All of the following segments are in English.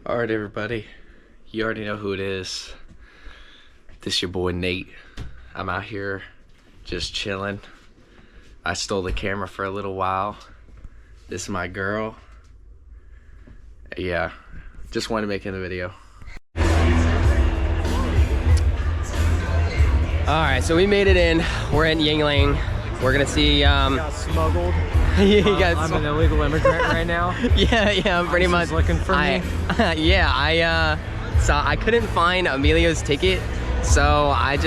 Alright everybody, you already know who it is. This your boy Nate. I'm out here just chilling. I stole the camera for a little while. This is my girl. Yeah, just wanted to make it a video. Alright, so we made it in. We're in Yuengling. We're gonna see got smuggled. I'm an illegal immigrant right now. Yeah, pretty much. Looking for me. So I couldn't find Emilio's ticket, so I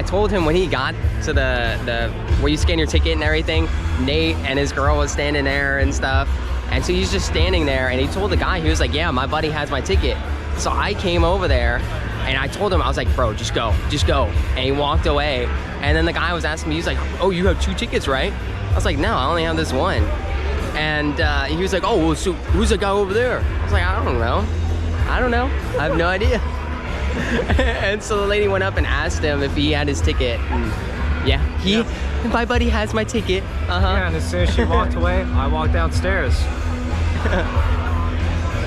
told him when he got to the where you scan your ticket and everything, Nate and his girl was standing there and stuff, and so he's just standing there, and he told the guy, he was like, yeah, my buddy has my ticket. So I came over there and I told him, I was like, bro, just go, and he walked away. And then the guy was asking me, he was like, oh, you have 2 tickets, right? I was like, no, I only have this one. And he was like, oh, well, so who's the guy over there? I was like, I don't know. I have no idea. And so the lady went up and asked him if he had his ticket. And yeah, my buddy has my ticket. Yeah, and as soon as she walked away, I walked downstairs.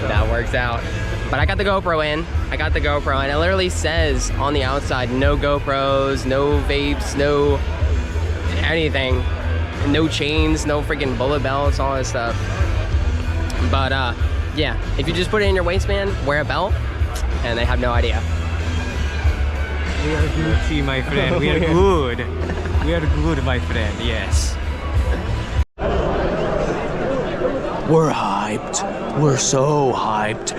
That works out. But I got the GoPro in. And it literally says on the outside, no GoPros, no vapes, no anything. No chains, no freaking bullet belts, all this stuff. But yeah, if you just put it in your waistband, wear a belt, and they have no idea. We are Gucci, my friend. We are good. We are good, my friend. Yes. We're hyped. We're so hyped.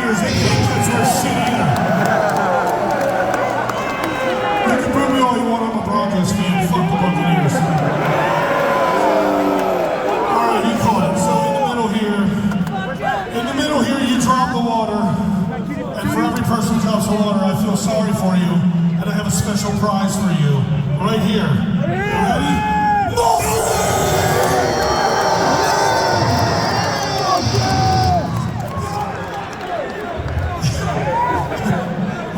Buccaneers. They can't catch our shit either. You can boo me all you want. I'm a Broncos fan. Fuck the Buccaneers. Alright, you caught it. So in the middle here, you drop the water. And for every person who drops the water, I feel sorry for you. And I have a special prize for you. Right here. You ready?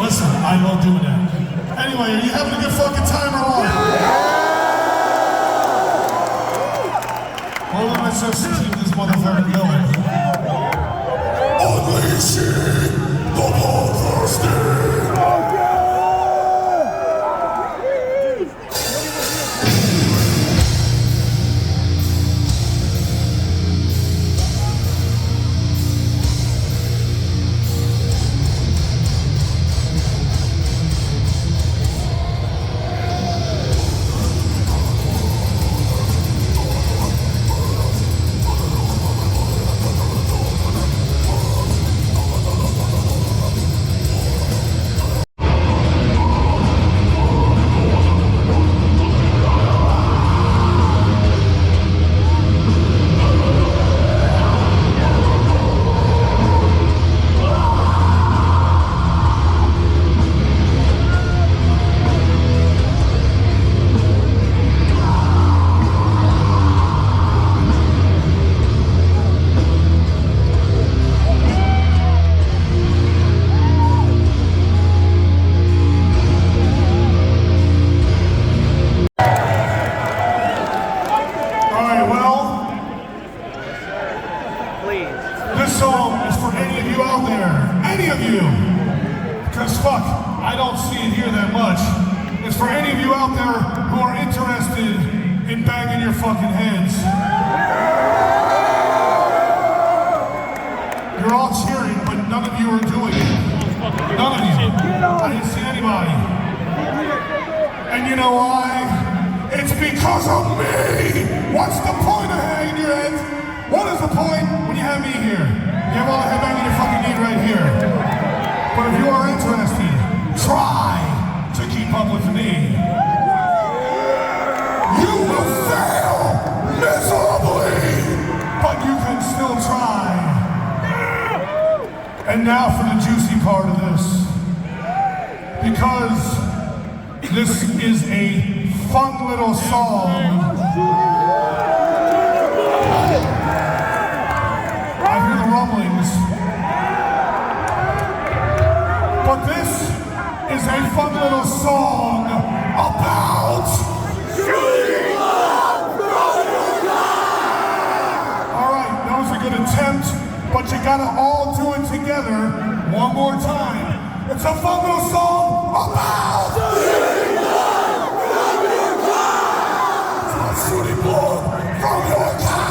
Listen, I love doing that. Anyway, are you having a good fucking time or what? Well, let's just keep this motherfucker going. Unleashing the bloodthirsty. This song is for any of you out there. Any of you. Because fuck, I don't see it here that much. It's for any of you out there who are interested in banging your fucking heads. You're all cheering, but none of you are doing it. None of you. I didn't see anybody. And you know why? It's because of me! What's the point of hanging your heads? What is the point when you have me here? You have all the headbanging you fucking need right here. But if you are interested, try to keep up with me. You will fail miserably, but you can still try. And now for the juicy part of this. Because this is a fun little song. I hear the rumblings. But this is a fun little song about shooting up. Alright, that was a good attempt, but you gotta all do it together one more time. It's a fun little song about shooting blood from your car. It's not shooting blood from your car.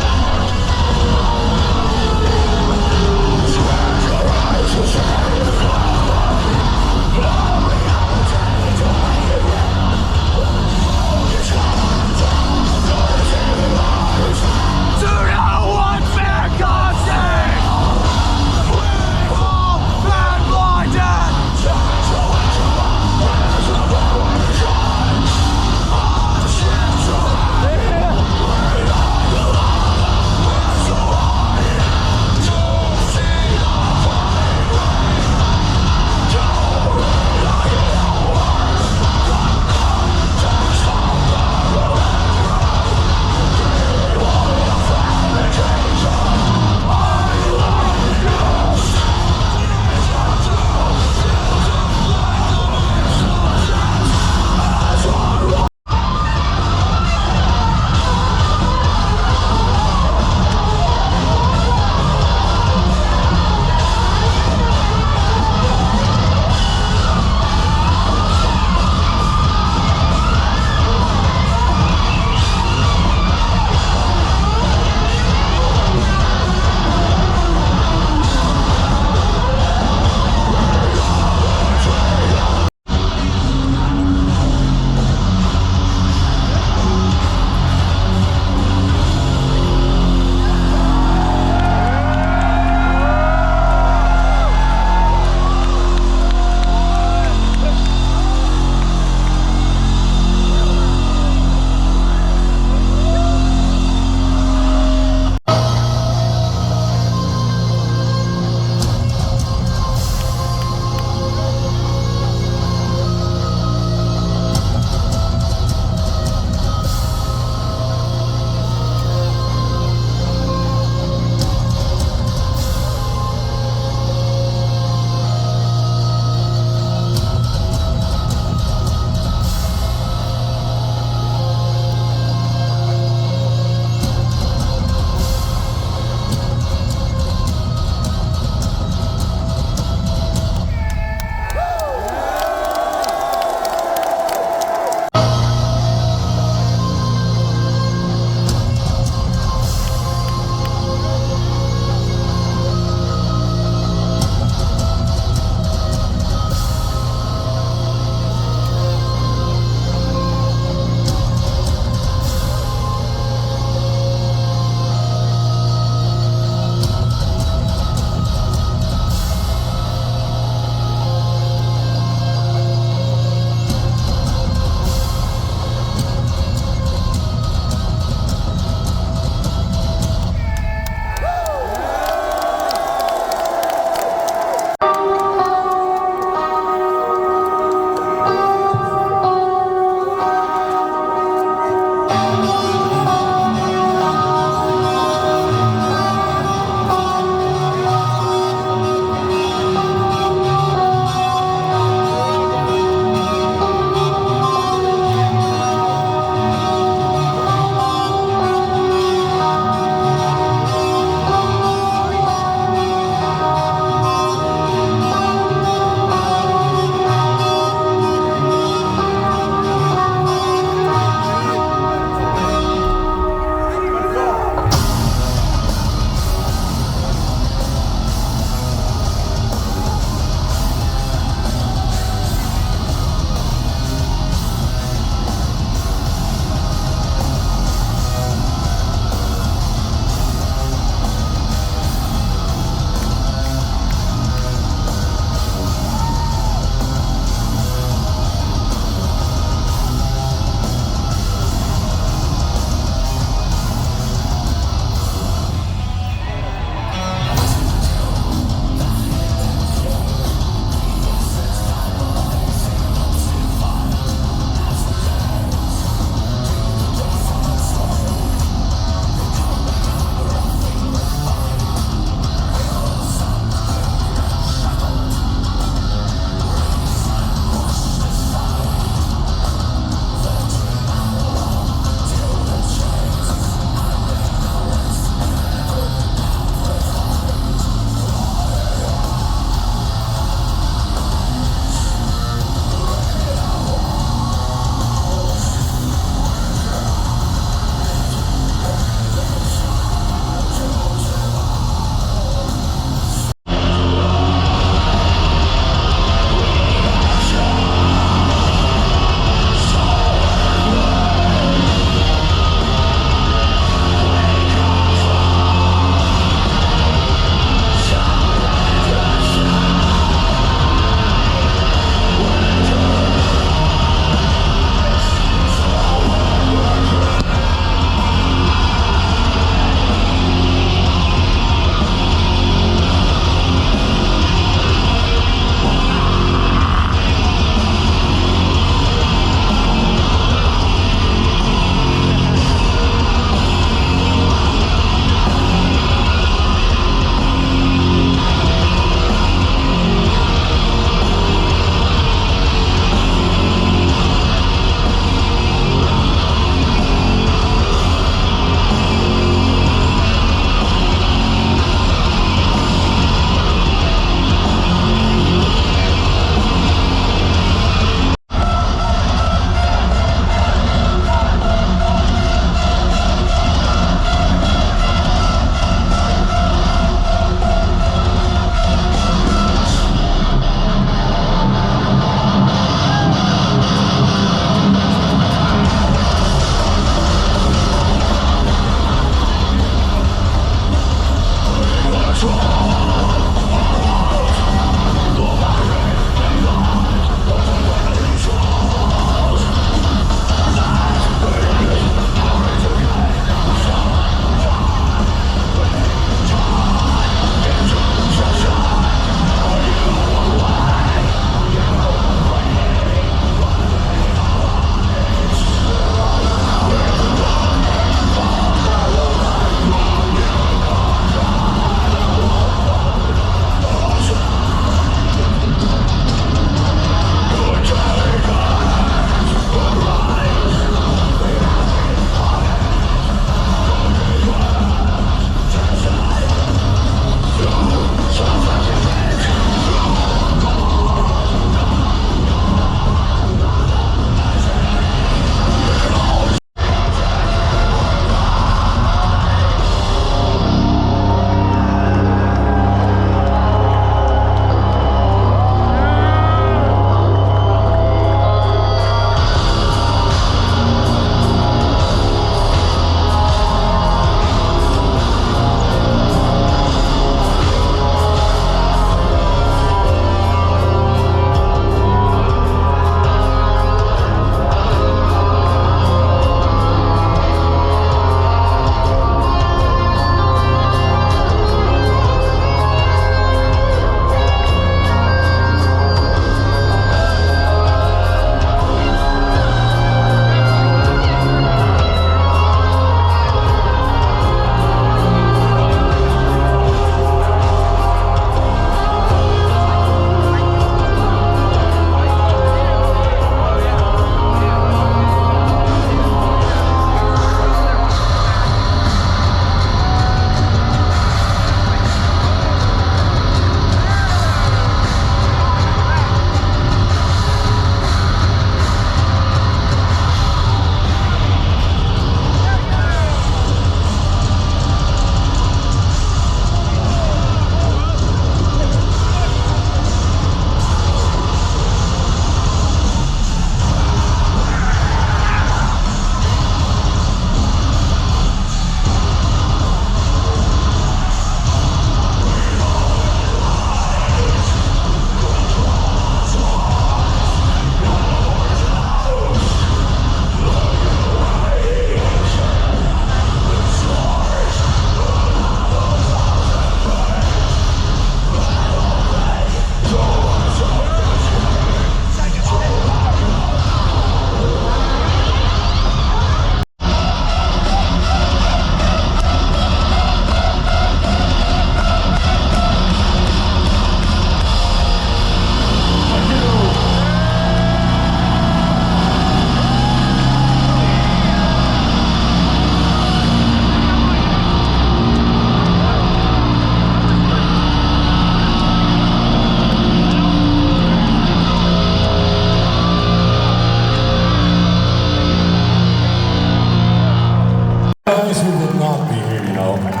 go.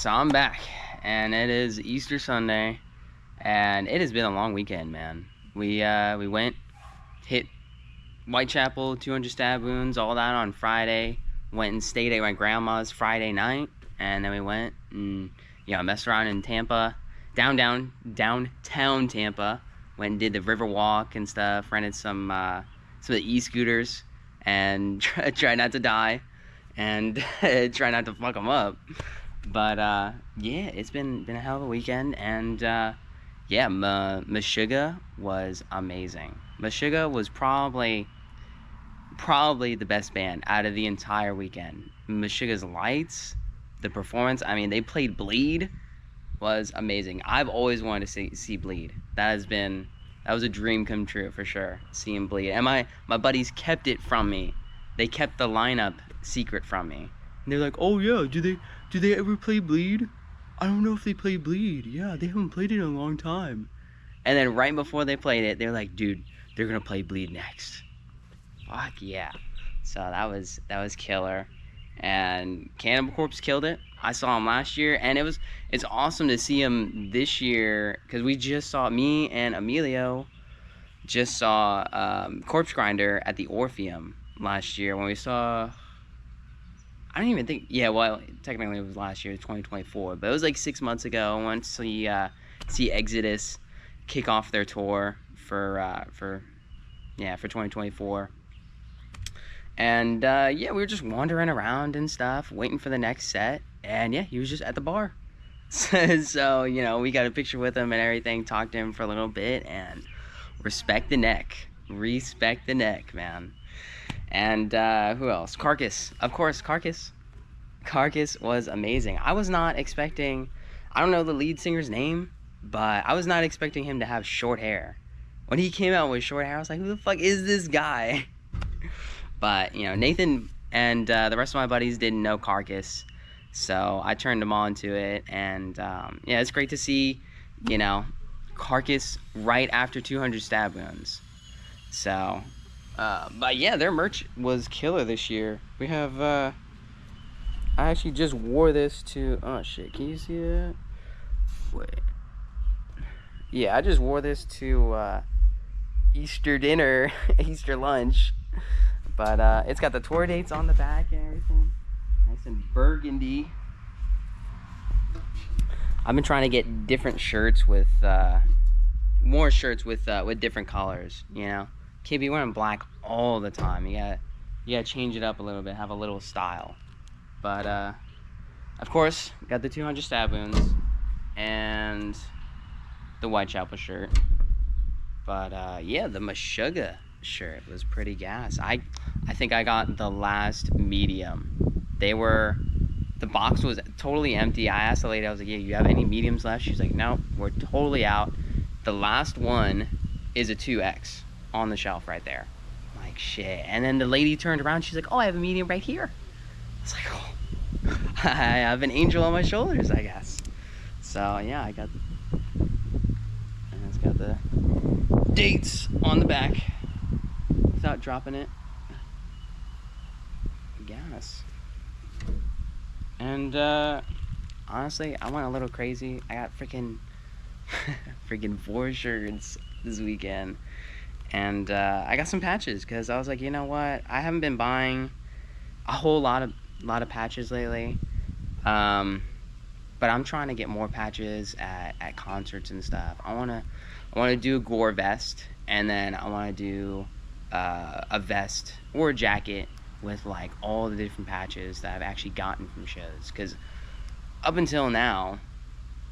So I'm back, and it is Easter Sunday, and it has been a long weekend, man. We went, hit Whitechapel, 200 stab wounds, all that on Friday. Went and stayed at my grandma's Friday night, and then we went and messed around in Tampa, downtown Tampa. Went and did the river walk and stuff. Rented some of the e-scooters, and try not to die, and try not to fuck them up. But yeah, it's been a hell of a weekend, and yeah, Meshuggah was amazing. Meshuggah was probably the best band out of the entire weekend. Meshuggah's lights, the performance, I mean, they played Bleed, was amazing. I've always wanted to see Bleed. That was a dream come true for sure, seeing Bleed. And my buddies kept it from me. They kept the lineup secret from me. And they're like, oh yeah, do they ever play Bleed? I don't know if they play Bleed. Yeah, they haven't played it in a long time. And then right before they played it, they're like, dude, they're gonna play Bleed next. Fuck yeah. So that was killer. And Cannibal Corpse killed it. I saw him last year, and it's awesome to see him this year, because we just saw, me and Emilio just saw Corpse Grinder at the Orpheum last year when we saw, I don't even think, yeah, well, technically it was last year, 2024, but it was like 6 months ago. I went to see Exodus kick off their tour for 2024. And yeah, we were just wandering around and stuff, waiting for the next set, and yeah, he was just at the bar. So, we got a picture with him and everything, talked to him for a little bit, and respect the neck, man. And who else? Carcass, of course. Carcass was amazing. I was not expecting, I don't know the lead singer's name, but I was not expecting him to have short hair. When he came out with short hair, I was like, who the fuck is this guy? But Nathan and the rest of my buddies didn't know Carcass, so I turned them on to it. And yeah, it's great to see Carcass right after 200 stab wounds. So but yeah, their merch was killer this year. We have I actually just wore this to, oh shit, can you see that? Wait, yeah, I just wore this to Easter dinner, Easter lunch. But it's got the tour dates on the back and everything, nice and burgundy. I've been trying to get different shirts with more shirts with different colors. Can't be wearing black all the time. You gotta change it up a little bit, have a little style. But of course, got the 200 stab wounds and the Whitechapel shirt. But yeah, the Meshuggah shirt was pretty gas. I think I got the last medium. The box was totally empty. I asked the lady, I was like, yeah, you have any mediums left? She's like, no, we're totally out. The last one is a 2X on the shelf right there. I'm like, shit. And then the lady turned around, she's like, oh, I have a medium right here. I was like, oh, I have an angel on my shoulders, I guess. So yeah, it's got the dates on the back without dropping it. Yes. And honestly, I went a little crazy. I got freaking 4 shirts this weekend, and I got some patches because I was like, you know what? I haven't been buying a whole lot of patches lately, but I'm trying to get more patches at concerts and stuff. I wanna do a gore vest, and then I wanna do a vest or a jacket with like all the different patches that I've actually gotten from shows, because up until now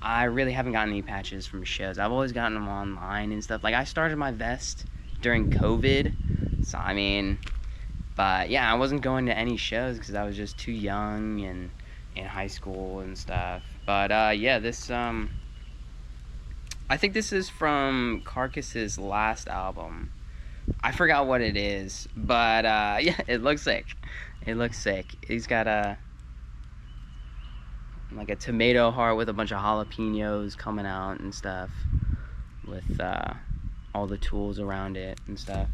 I really haven't gotten any patches from shows. I've always gotten them online and stuff. Like, I started my vest during COVID, so I mean, but yeah, I wasn't going to any shows because I was just too young and in high school and stuff. But yeah, this I think this is from Carcass's last album. I forgot what it is, but yeah, it looks sick. He's got like a tomato heart with a bunch of jalapenos coming out and stuff, with all the tools around it and stuff.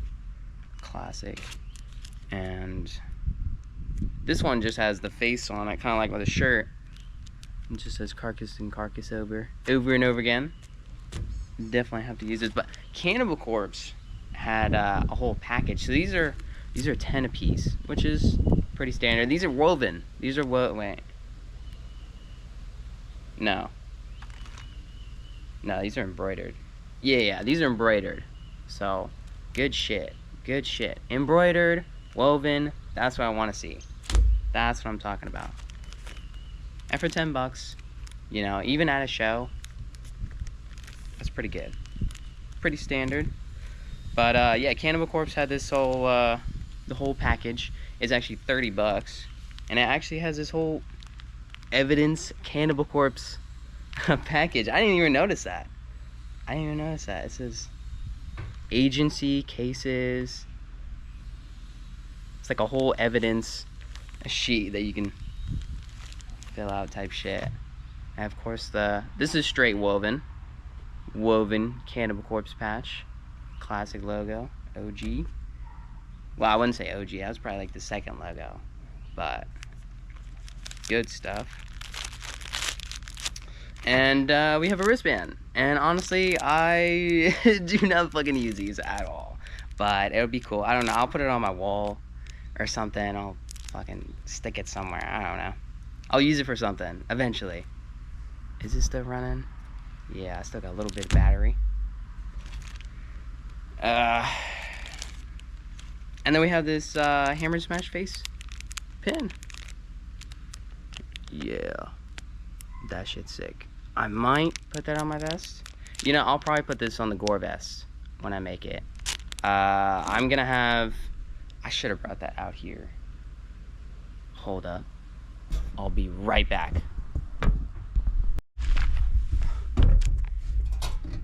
Classic. And this one just has the face on it, kind of like with a shirt. It just says Carcass and Carcass over and over again. Definitely have to use this. But Cannibal Corpse had a whole package. So these are 10 a piece, which is pretty standard. These are woven. These are wait. No, these are embroidered. Yeah, these are embroidered. So good shit. Embroidered, woven. That's what I want to see. That's what I'm talking about. And for $10, you know, even at a show, that's pretty good. Pretty standard. But yeah, Cannibal Corpse had this whole the whole package is actually $30, and it actually has this whole evidence Cannibal Corpse package. I didn't even notice that. It says agency cases. It's like a whole evidence sheet that you can fill out type shit. And of course this is straight woven Cannibal Corpse patch, classic logo, OG. Well, I wouldn't say OG, that was probably like the second logo, but good stuff. And we have a wristband, and honestly I do not fucking use these at all, but it would be cool. I don't know, I'll put it on my wall or something. I'll fucking stick it somewhere. I don't know, I'll use it for something eventually. Is this still running? Yeah, I still got a little bit of battery. And then we have this hammer smash face pin. Yeah, that shit's sick. I might put that on my vest. You know, I'll probably put this on the gore vest when I make it. I'm gonna have, I should have brought that out here. Hold up, I'll be right back.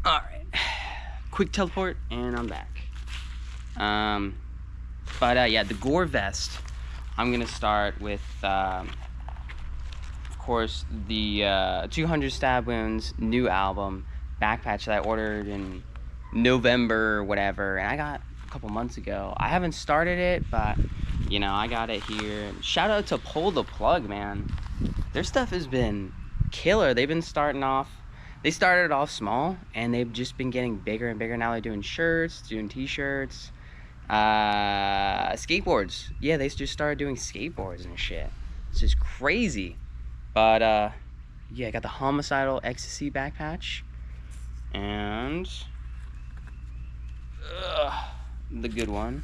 Alright, quick teleport, and I'm back. Yeah, the gore vest, I'm gonna start with, of course, the 200 Stab Wounds new album back patch that I ordered in November or whatever, and I got a couple months ago. I haven't started it, but, you know, I got it here. Shout out to Pull the Plug, man. Their stuff has been killer. They've been starting off, they started off small, and they've just been getting bigger and bigger. Now they're doing shirts, doing t-shirts, skateboards. Yeah, they just started doing skateboards and shit. It's just crazy. But yeah, I got the Homicidal Ecstasy back patch, and the good one,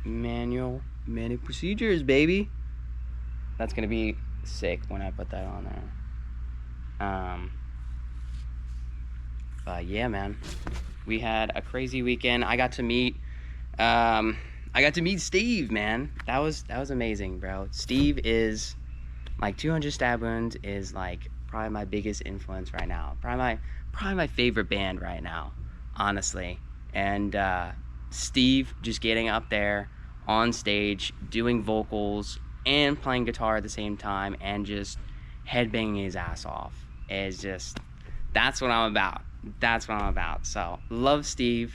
manual procedures, baby. That's gonna be sick when I put that on there. But yeah, man, we had a crazy weekend. I got to meet Steve, man. That was amazing, bro. Steve is like 200 Stab Wounds is like probably my biggest influence right now. Probably my favorite band right now, honestly. And Steve just getting up there on stage, doing vocals and playing guitar at the same time, and just headbanging his ass off is just, that's what I'm about. So love Steve.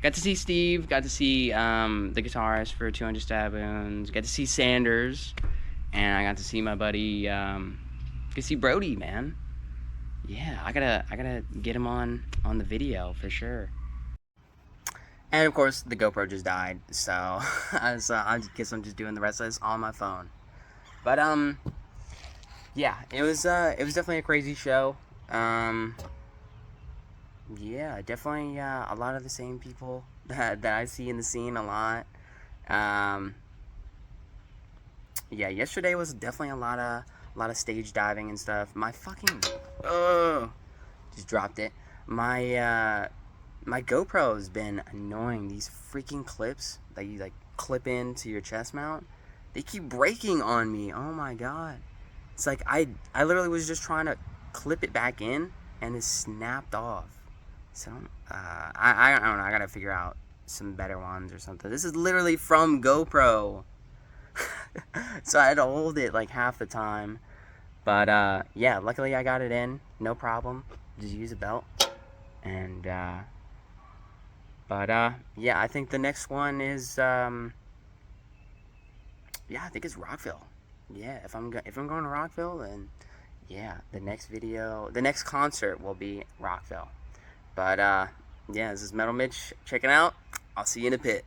Got to see Steve, got to see the guitarist for 200 Stab Wounds, got to see Sanders, and I got to see my buddy, Brody, man. Yeah, I gotta get him on the video for sure. And of course, the GoPro just died, so I guess I'm just doing the rest of this on my phone. But yeah, it was definitely a crazy show. Yeah, definitely a lot of the same people that I see in the scene a lot. Yeah, yesterday was definitely a lot of stage diving and stuff. My fucking just dropped it. My GoPro has been annoying. These freaking clips that you like clip into your chest mount, they keep breaking on me. Oh my god. It's like I literally was just trying to clip it back in and it snapped off. So I don't know, I gotta figure out some better ones or something. This is literally from GoPro. So I had to hold it like half the time. But yeah, luckily I got it in, no problem. Just use a belt. And yeah, I think the next one is yeah, I think it's Rockville. Yeah, if I'm going to Rockville, then yeah, the next concert will be Rockville. But yeah, this is Metal Mitch checking out. I'll see you in the pit.